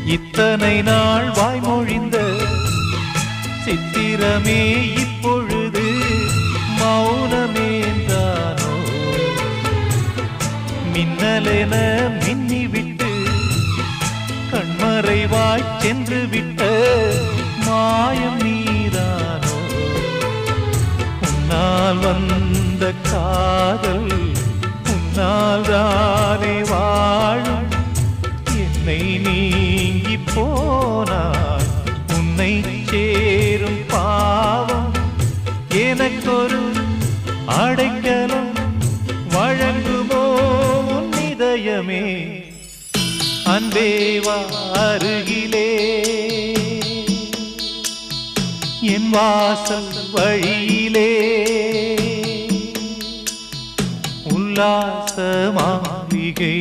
இத்தனை நாள் வாய்மொழிந்த சித்திரமே இப்பொழுது மௌனமேந்தானோ? மின்னலென மின்னிவிட்டு கண்மறைவாய் சென்று விட்ட மாயம் நீதானோ? உன்னால் வந்த காதல் உன்னால் தானே வாழும். என்னை நீங்கி போனார் உன்னை சேரும் பாவம். எனக்கொரு அடைக்கலம் வழங்குமோ உன் இதயமே? அன்பேவா அருகிலே என் வாசல் வழியிலே உல்லாச மாளிகை